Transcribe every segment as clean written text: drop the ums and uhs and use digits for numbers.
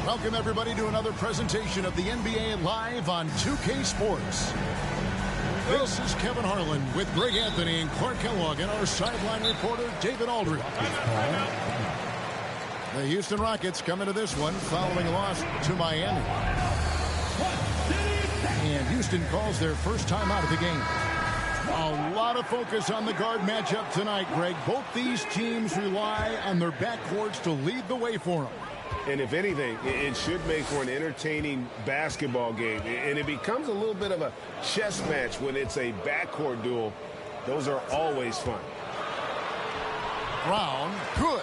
Welcome, everybody, to another presentation of the NBA Live on 2K Sports. This is Kevin Harlan with Greg Anthony and Clark Kellogg and our sideline reporter, David Aldridge. The Houston Rockets come into this one following a loss to Miami. And Houston calls their first time out of the game. A lot of focus on the guard matchup tonight, Greg. Both these teams rely on their backcourts to lead the way for them. And if anything, it should make for an entertaining basketball game. And it becomes a little bit of a chess match when it's a backcourt duel. Those are always fun. Brown, good.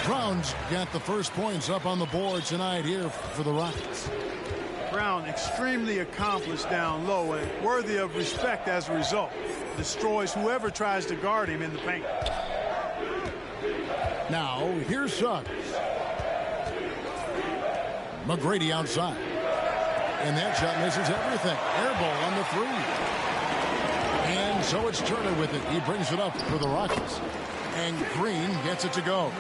Brown's got the first points up on the board tonight here for the Rockets. Brown extremely accomplished down low and worthy of respect as a result. Destroys whoever tries to guard him in the paint. Now, here's Suggs. McGrady outside. And that shot misses everything. Air ball on the three. And so it's Turner with it. He brings it up for the Rockets. And Green gets it to go.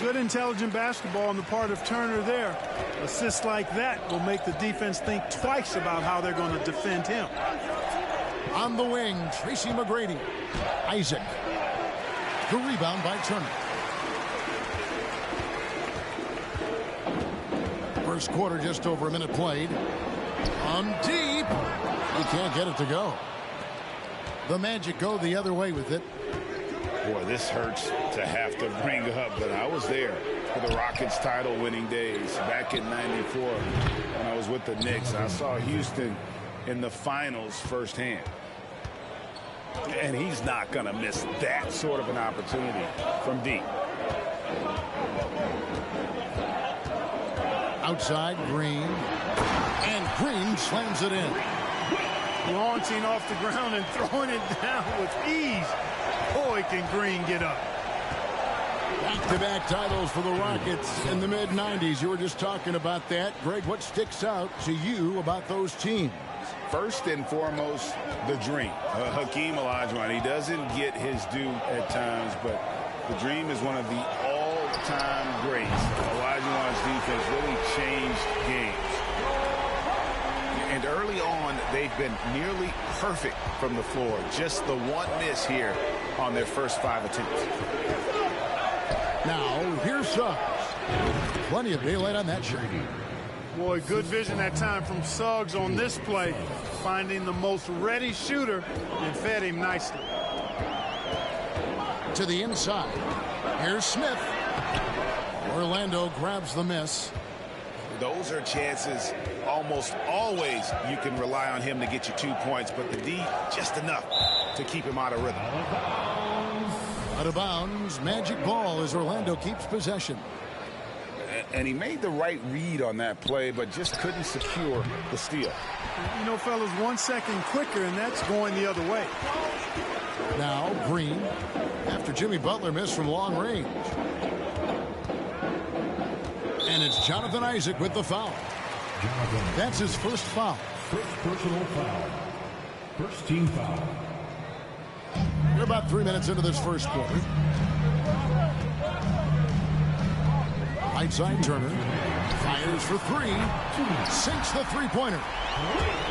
Good intelligent basketball on the part of Turner there. Assists like that will make the defense think twice about how they're going to defend him. On the wing, Tracy McGrady. Isaac. The rebound by Turner. First quarter, just over a minute played. On deep. He can't get it to go. The Magic go the other way with it. Boy, this hurts to have to bring up, but I was there for the Rockets title-winning days back in '94 when I was with the Knicks. I saw Houston in the finals firsthand. And he's not going to miss that sort of an opportunity from deep. Outside, Green. And Green slams it in. Launching off the ground and throwing it down with ease. Boy, can Green get up. Back-to-back titles for the Rockets in the mid-'90s. You were just talking about that. Greg, what sticks out to you about those teams? First and foremost, the dream. Hakeem Olajuwon, he doesn't get his due at times, but the dream is one of the all-time greats. Olajuwon's defense really changed games. And early on, they've been nearly perfect from the floor. Just the one miss here on their first 5 attempts. Now, here's Suggs. Plenty of daylight on that shot. Boy, good vision that time from Suggs on this play. Finding the most ready shooter and fed him nicely. To the inside. Here's Smith. Orlando grabs the miss. Those are chances almost always you can rely on him to get you 2 points, but the D just enough to keep him out of rhythm. Out of bounds, magic ball as Orlando keeps possession. And he made the right read on that play, but just couldn't secure the steal. You know, fellas, 1 second quicker, and that's going the other way. Now Green, after Jimmy Butler missed from long range. And it's Jonathan Isaac with the foul. That's his first foul. First personal foul. First team foul. We're about 3 minutes into this first quarter. Right side Turner. Fires for three. Sinks the three-pointer.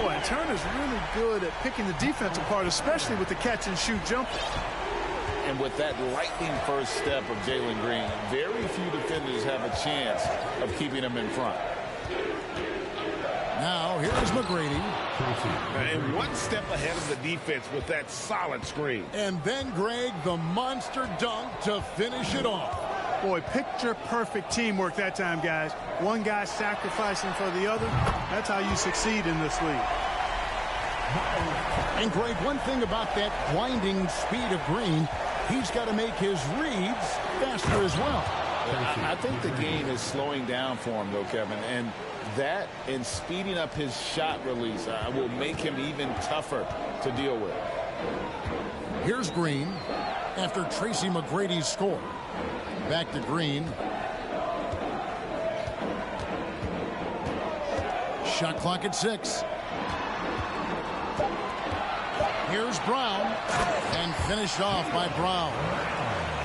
Boy, Turner's really good at picking the defense apart, especially with the catch-and-shoot jumper. And with that lightning first step of Jalen Green, very few defenders have a chance of keeping him in front. Now here's McGrady. And 1 step ahead of the defense with that solid screen. And then Greg, the monster dunk to finish it off. Boy, picture-perfect teamwork that time, guys. One guy sacrificing for the other. That's how you succeed in this league. And Greg, one thing about that blinding speed of Green, he's got to make his reads faster as well. I think the game is slowing down for him, though, Kevin. And that and speeding up his shot release will make him even tougher to deal with. Here's Green after Tracy McGrady's score. Back to Green. Shot clock at 6. Here's Brown, and finished off by Brown.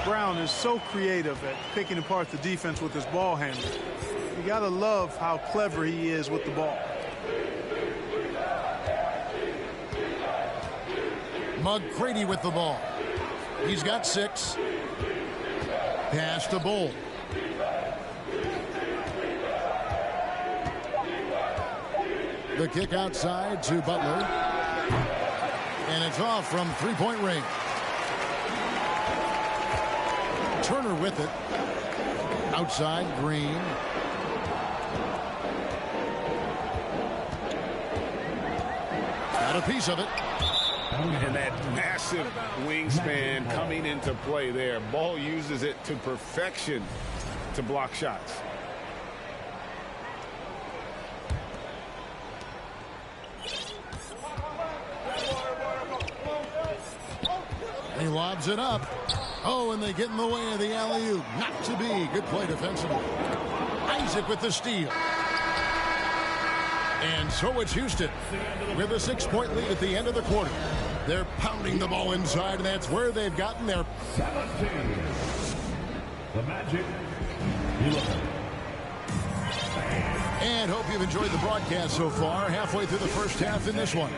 Brown is so creative at picking apart the defense with his ball handling. You got to love how clever he is with the ball. McGrady with the ball. He's got 6. Pass to Bull. The kick outside to Butler. And it's off from three-point range. Turner with it. Outside, Green. Got a piece of it. And that massive wingspan coming into play there. Ball uses it to perfection to block shots. He lobs it up. Oh, and they get in the way of the alley-oop. Not to be. Good play defensively. Isaac with the steal. And so it's Houston with a 6-point lead at the end of the quarter. They're pounding the ball inside, and that's where they've gotten their 17. The Magic 11. And hope you've enjoyed the broadcast so far. Halfway through the first half in this one.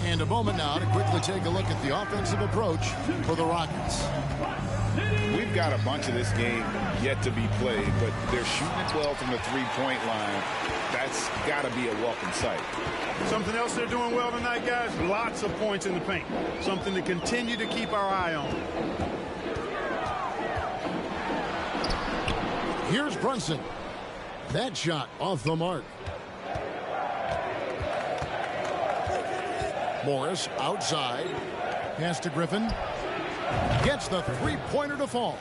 And a moment now to quickly take a look at the offensive approach for the Rockets. We've got a bunch of this game yet to be played, but they're shooting it well from the three-point line. That's got to be a welcome sight. Something else they're doing well tonight, guys, lots of points in the paint. Something to continue to keep our eye on. Here's Brunson. That shot off the mark. Morris outside. Pass to Griffin. Gets the three-pointer to fall.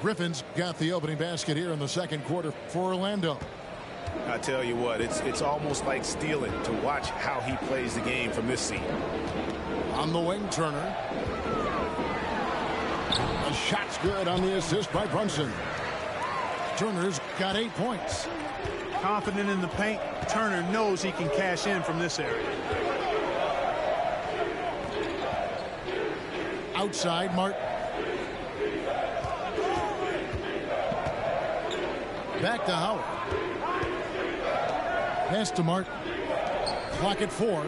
Griffin's got the opening basket here in the second quarter for Orlando. I tell you what, it's almost like stealing to watch how he plays the game from this seat. On the wing, Turner. The shot's good on the assist by Brunson. Turner's got 8 points. Confident in the paint, Turner knows he can cash in from this area. Outside, Martin. Back to Howard. Pass to Martin. Clock at 4.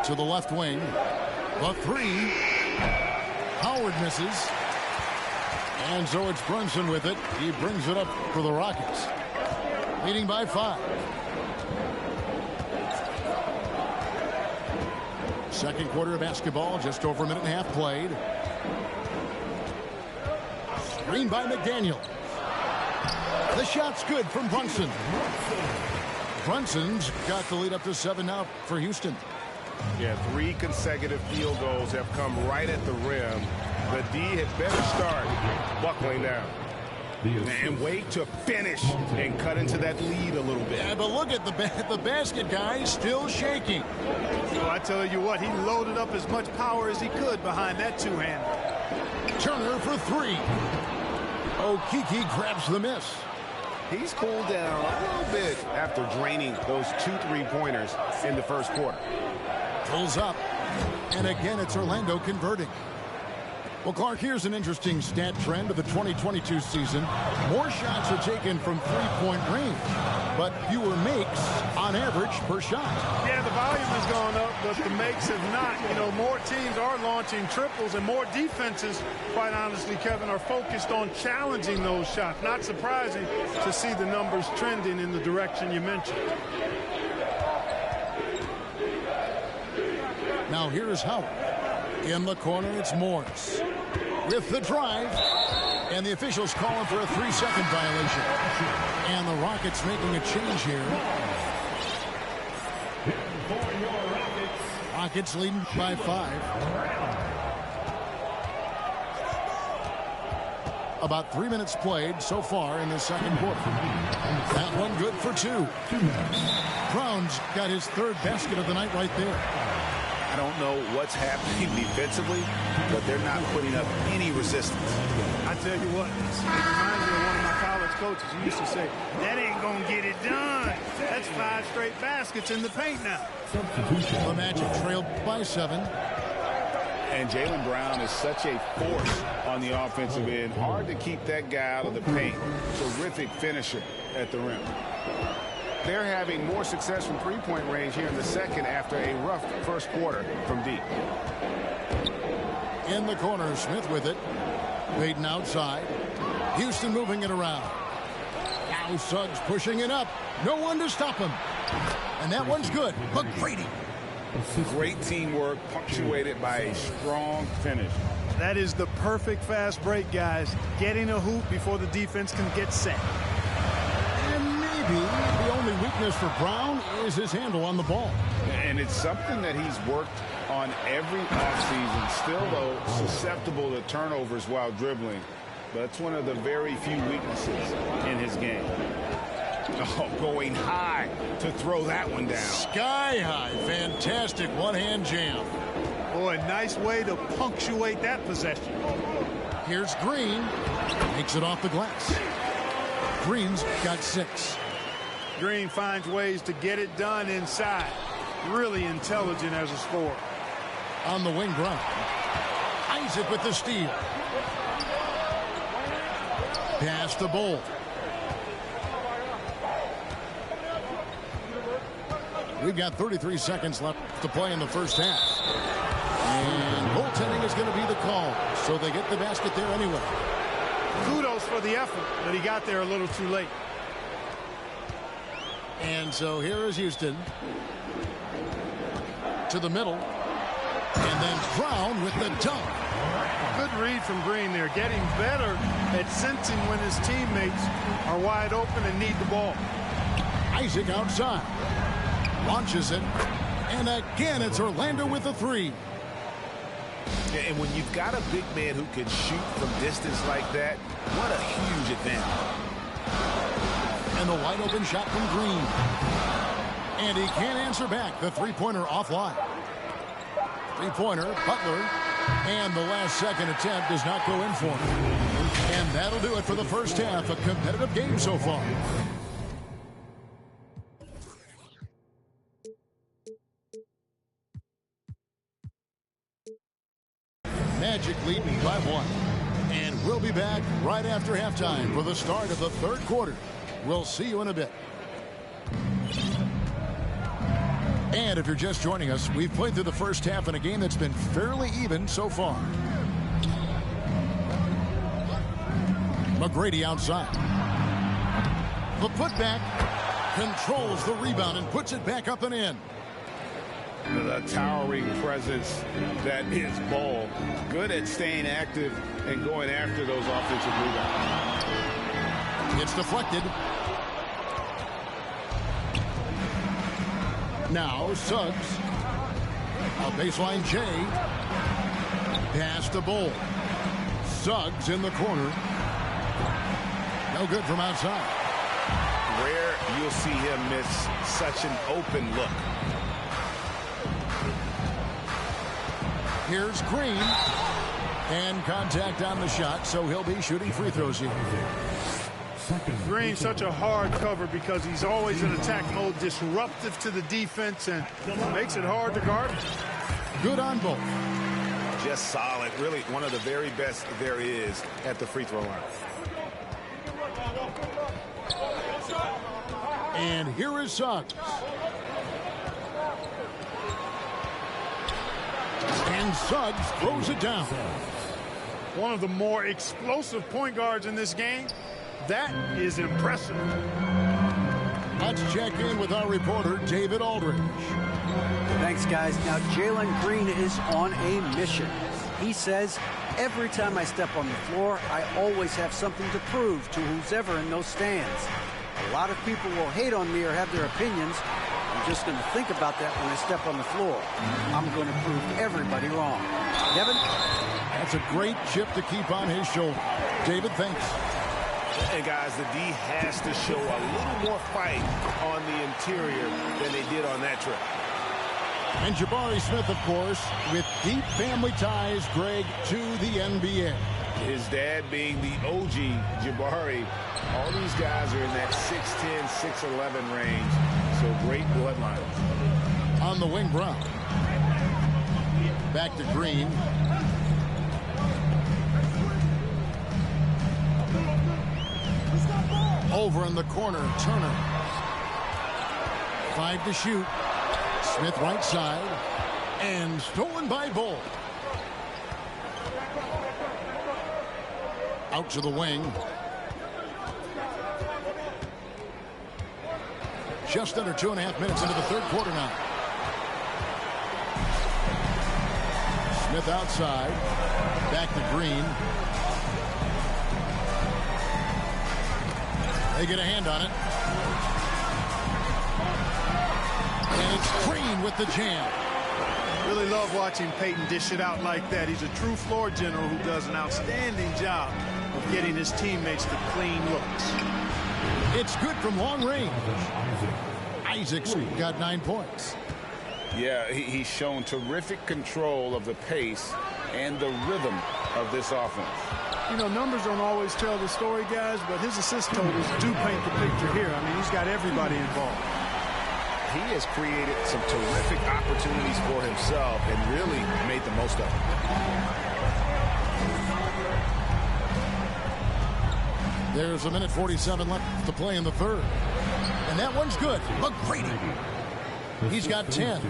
To the left wing. The 3. Howard misses. And so it's Brunson with it. He brings it up for the Rockets. Leading by 5. Second quarter of basketball, just over a minute and a half played. Screen by McDaniel. The shot's good from Brunson. Brunson's got the lead up to 7 now for Houston. Yeah, 3 consecutive field goals have come right at the rim. The D had better start buckling down. And wait to finish and cut into that lead a little bit. Yeah, but look at the basket, guys, still shaking. So I tell you what, he loaded up as much power as he could behind that two-hander. Turner for 3. Okeke grabs the miss. He's cooled down a little bit after draining those 2 3-pointers in the first quarter. Pulls up. And again, it's Orlando converting. Well, Clark, here's an interesting stat trend of the 2022 season. More shots are taken from three-point range, but fewer makes on average per shot. Yeah, the volume has gone up, but the makes have not. You know, more teams are launching triples, and more defenses, quite honestly, Kevin, are focused on challenging those shots. Not surprising to see the numbers trending in the direction you mentioned. Now here's HOU. In the corner, it's Morris with the drive, and the officials calling for a 3-second violation. And the Rockets making a change here. Rockets leading by 5. About 3 minutes played so far in the second quarter. That one good for 2. Brown's got his 3rd basket of the night right there. I don't know what's happening defensively, but they're not putting up any resistance. I tell you what, it reminds me of one of my college coaches. He used to say, that ain't going to get it done. That's 5 straight baskets in the paint now. The Magic trailed by 7. And Jaylen Brown is such a force on the offensive end. Hard to keep that guy out of the paint. Terrific finisher at the rim. They're having more success from three-point range here in the second after a rough first quarter from deep. In the corner, Smith with it. Payton outside. Houston moving it around. Now Suggs pushing it up. No one to stop him. And that one's good. McGrady. Great teamwork punctuated by a strong finish. That is the perfect fast break, guys. Getting a hoop before the defense can get set. The only weakness for Brown is his handle on the ball. And it's something that he's worked on every offseason. Still, though, susceptible to turnovers while dribbling. But it's one of the very few weaknesses in his game. Oh, going high to throw that one down. Sky high. Fantastic one-hand jam. Boy, nice way to punctuate that possession. Here's Green. Makes it off the glass. Green's got 6. Green finds ways to get it done inside. Really intelligent as a scorer. On the wing, Brown. Isaac with the steal. Pass the Bowl. We've got 33 seconds left to play in the first half. And goaltending is going to be the call. So they get the basket there anyway. Kudos for the effort, but he got there a little too late. And so here is Houston. To the middle. And then Brown with the dunk. Good read from Green there. Getting better at sensing when his teammates are wide open and need the ball. Isaac outside. Launches it. And again, it's Orlando with the 3. And when you've got a big man who can shoot from distance like that, what a huge advantage. And the wide open shot from Green. And he can't answer back. The three-pointer offline. Three-pointer, Butler. And the last second attempt does not go in for him. And that'll do it for the first half. A competitive game so far. Magic leading by 1. And we'll be back right after halftime for the start of the third quarter. We'll see you in a bit. And if you're just joining us, we've played through the first half in a game that's been fairly even so far. McGrady outside. The putback controls the rebound and puts it back up and in. the towering presence that is Ball. Good at staying active and going after those offensive rebounds. It's deflected. Now Suggs. A baseline J. Pass to Ball. Suggs in the corner. No good from outside. Rare you'll see him miss such an open look. Here's Green. And contact on the shot, so he'll be shooting free throws here. Green, such a hard cover because he's always in attack mode, disruptive to the defense, and makes it hard to guard him. Good on both. Just solid. Really one of the very best there is at the free throw line. And here is Suggs. And Suggs throws it down. One of the more explosive point guards in this game. That is impressive. Let's check in with our reporter, David Aldridge. Thanks, guys. Now, Jalen Green is on a mission. He says, every time I step on the floor, I always have something to prove to who's ever in those stands. A lot of people will hate on me or have their opinions. I'm just going to think about that when I step on the floor. I'm going to prove everybody wrong. Kevin? That's a great chip to keep on his shoulder. David, thanks. And guys, the D has to show a little more fight on the interior than they did on that trip. And Jabari Smith, of course, with deep family ties, Greg, to the NBA. His dad being the OG Jabari. All these guys are in that 6'10", 6'11" range. So great bloodline. On the wing, Brown. Back to Green. Over in the corner, Turner. 5 to shoot. Smith right side. And stolen by Bull. Out to the wing. Just under 2.5 minutes into the third quarter now. Smith outside. Back to Green. They get a hand on it. And it's Green with the jam. Really love watching Peyton dish it out like that. He's a true floor general who does an outstanding job of getting his teammates to clean looks. It's good from long range. Isaac's got 9 points. Yeah, he's shown terrific control of the pace and the rhythm of this offense. You know, numbers don't always tell the story, guys, but his assist totals do paint the picture here. I mean, he's got everybody involved. He has created some terrific opportunities for himself and really made the most of it. There's 1:47 left to play in the third. And that one's good. McGrady. He's got 10.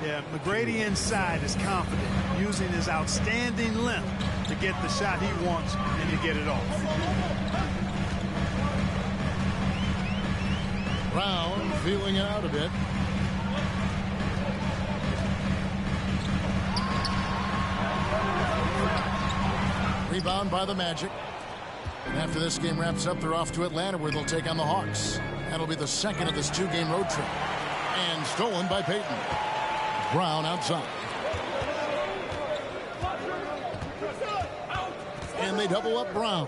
Yeah, McGrady inside is confident, using his outstanding length to get the shot he wants and to get it off. Brown feeling it out a bit. Rebound by the Magic. And after this game wraps up, they're off to Atlanta, where they'll take on the Hawks. That'll be the second of this 2-game road trip. And stolen by Peyton. Brown outside. And they double up Brown.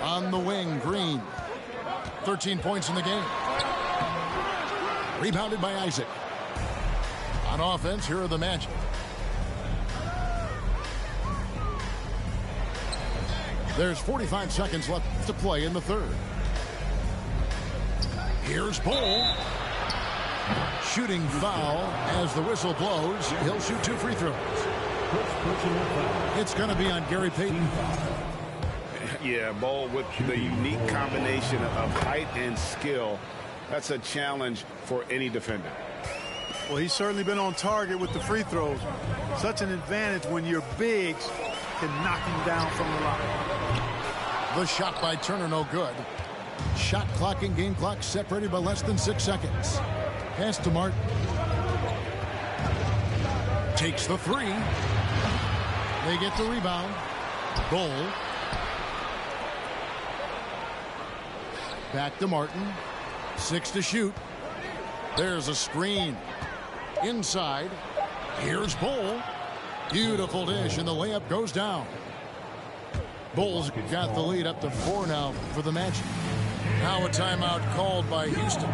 On the wing, Green. 13 points in the game. Rebounded by Isaac. On offense, here are the Magic. There's 45 seconds left to play in the third. Here's Bull. Shooting foul as the whistle blows. He'll shoot 2 free throws. It's going to be on Gary Payton. Yeah, Bull with the unique combination of height and skill. That's a challenge for any defender. Well, he's certainly been on target with the free throws. Such an advantage when your bigs can knock him down from the line. The shot by Turner, no good. Shot clock and game clock separated by less than 6 seconds. Pass to Martin. Takes the three. They get the rebound. Goal. Back to Martin. 6 to shoot. There's a screen. Inside. Here's Bull. Beautiful dish, and the layup goes down. Bulls got the lead up to 4 now for the match. Now a timeout called by Houston.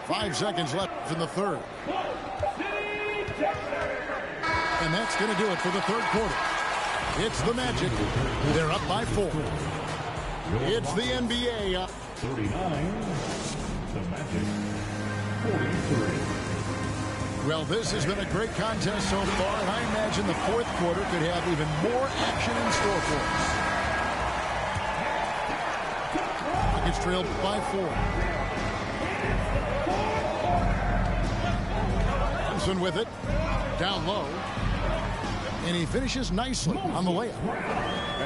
Five seconds left in the third. And that's going to do it for the third quarter. It's the Magic. They're up by 4. It's the NBA up 39. The Magic 43. Well, this has been a great contest so far, and I imagine the fourth quarter could have even more action in store for us. It's trailed by 4. Thompson with it. Down low. And he finishes nicely on the layup.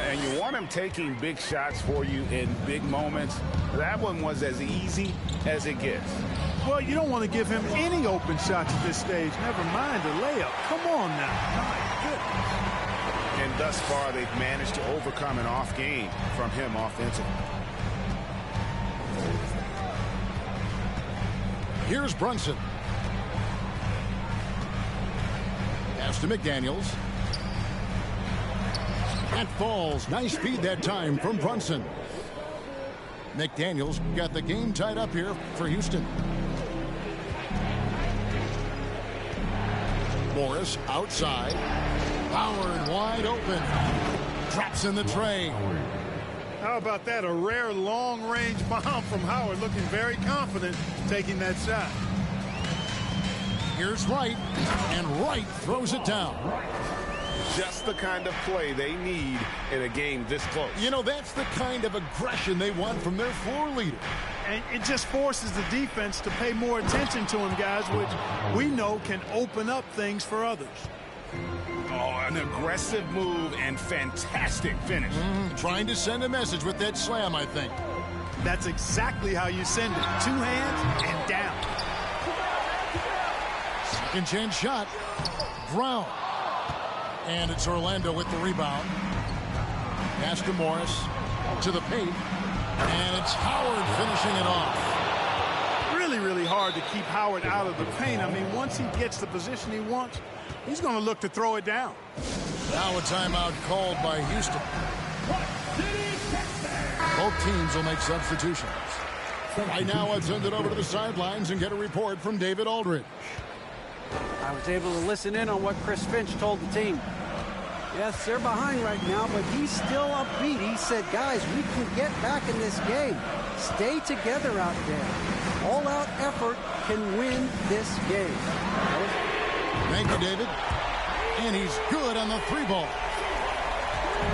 And you want him taking big shots for you in big moments. That one was as easy as it gets. Well, you don't want to give him any open shots at this stage. Never mind a layup. Come on now. My goodness. And thus far, they've managed to overcome an off game from him offensively. Here's Brunson. Pass to McDaniels. That falls. Nice feed that time from Brunson. McDaniels got the game tied up here for Houston. Morris outside. Howard wide open. Drops in the tray. How about that? A rare long-range bomb from Howard, looking very confident taking that shot. Here's Wright, and Wright throws it down. Just the kind of play they need in a game this close. You know, that's the kind of aggression they want from their floor leader. And it just forces the defense to pay more attention to him, guys, which we know can open up things for others. Oh, an aggressive move and fantastic finish. Trying to send a message with that slam, I think. That's exactly how you send it. 2 hands and down. Second chance shot. Brown. And it's Orlando with the rebound. Pass to Morris. To the paint. And it's Howard finishing it off. Really, really hard to keep Howard out of the paint. I mean, once he gets the position he wants, he's going to look to throw it down. Now a timeout called by Houston. Both teams will make substitutions. Right now, let's send it over to the sidelines and get a report from David Aldridge. I was able to listen in on what Chris Finch told the team. Yes, they're behind right now, but he's still upbeat. He said, guys, we can get back in this game. Stay together out there. All-out effort can win this game. Thank you, David. And he's good on the 3-ball.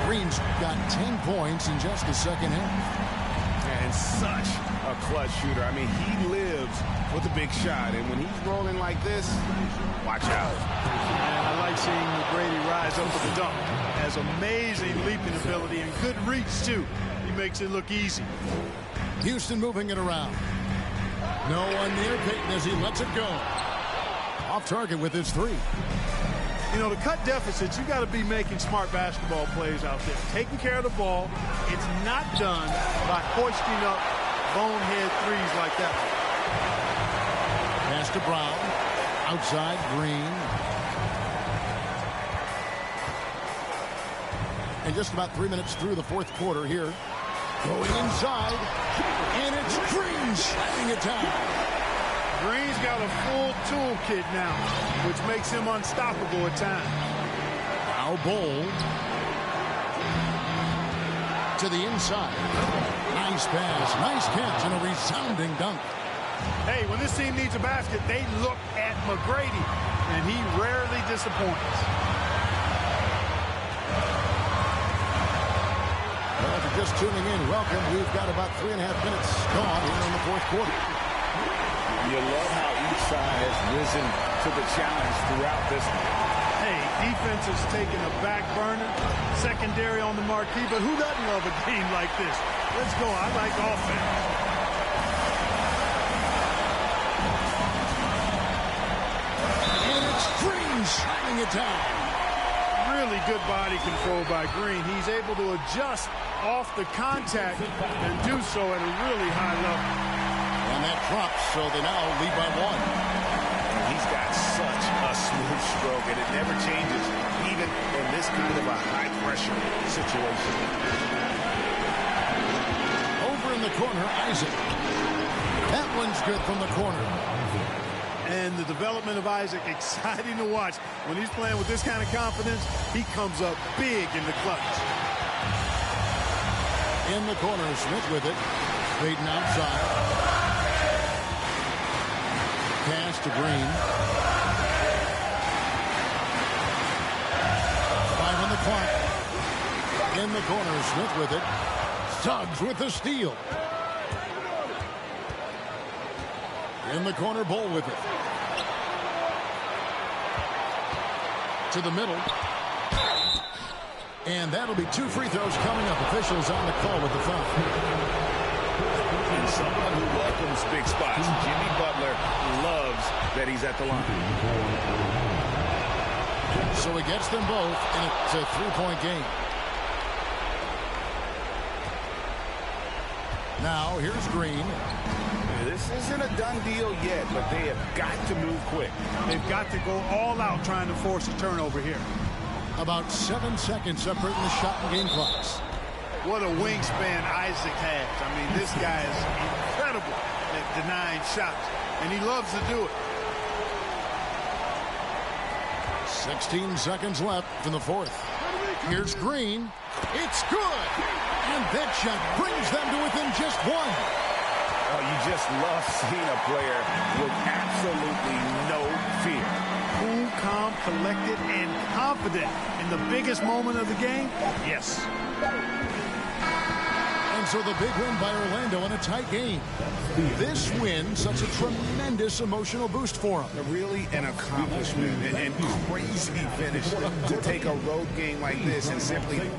Green's got 10 points in just the second half. And such a clutch shooter. I mean, he lives with a big shot. And when he's rolling like this, watch out. And I like seeing McGrady rise up with the dunk. Has amazing leaping ability and good reach, too. He makes it look easy. Houston moving it around. No one near Payton as he lets it go. Off target with his 3. You know, to cut deficits, you got to be making smart basketball plays out there. Taking care of the ball. It's not done by hoisting up bonehead threes like that. Pass to Brown. Outside, Green. And just about 3 minutes through the fourth quarter here. Going inside. And it's Green shutting it down. Green's got a full toolkit now, which makes him unstoppable at times. Now Bull to the inside. Nice pass, nice catch, and a resounding dunk. Hey, when this team needs a basket, they look at McGrady, and he rarely disappoints. Well, if you're just tuning in, welcome. We've got about 3.5 minutes gone here in the fourth quarter. You love how each side has risen to the challenge throughout this one. Hey, Defense is taking a back burner, secondary on the marquee, but who doesn't love a game like this? Let's go. I like offense. And it's Green shutting it down. Really good body control by Green. He's able to adjust off the contact and do so at a really high level. And that drops, so they now lead by 1. He's got such a smooth stroke, and it never changes, even in this kind of a high-pressure situation. Over in the corner, Isaac. That one's good from the corner. And the development of Isaac, exciting to watch. When he's playing with this kind of confidence, he comes up big in the clutch. In the corner, Smith with it. Fading outside. Pass to Green. 5 on the clock. In the corner, Smith with it. Suggs with the steal. In the corner, Bull with it. To the middle. And that'll be 2 free throws coming up. Officials on the call with the foul. And someone who welcomes big spots. Jimmy Butler loves that he's at the line. So he gets them both, and it's a 3-point game. Now, here's Green. This isn't a done deal yet, but they have got to move quick. They've got to go all out trying to force a turnover here. About 7 seconds separating the shot and game clocks. What a wingspan Isaac has. I mean, this guy is incredible at denying shots, and he loves to do it. 16 seconds left in the fourth. Here's Green. It's good. And that shot brings them to within just 1. Oh, you just love seeing a player with absolutely no fear. Cool, calm, collected, and confident in the biggest moment of the game. Yes. And so the big win by Orlando in a tight game. This win, such a tremendous emotional boost for them. Really an accomplishment and crazy finish to take a road game like this and simply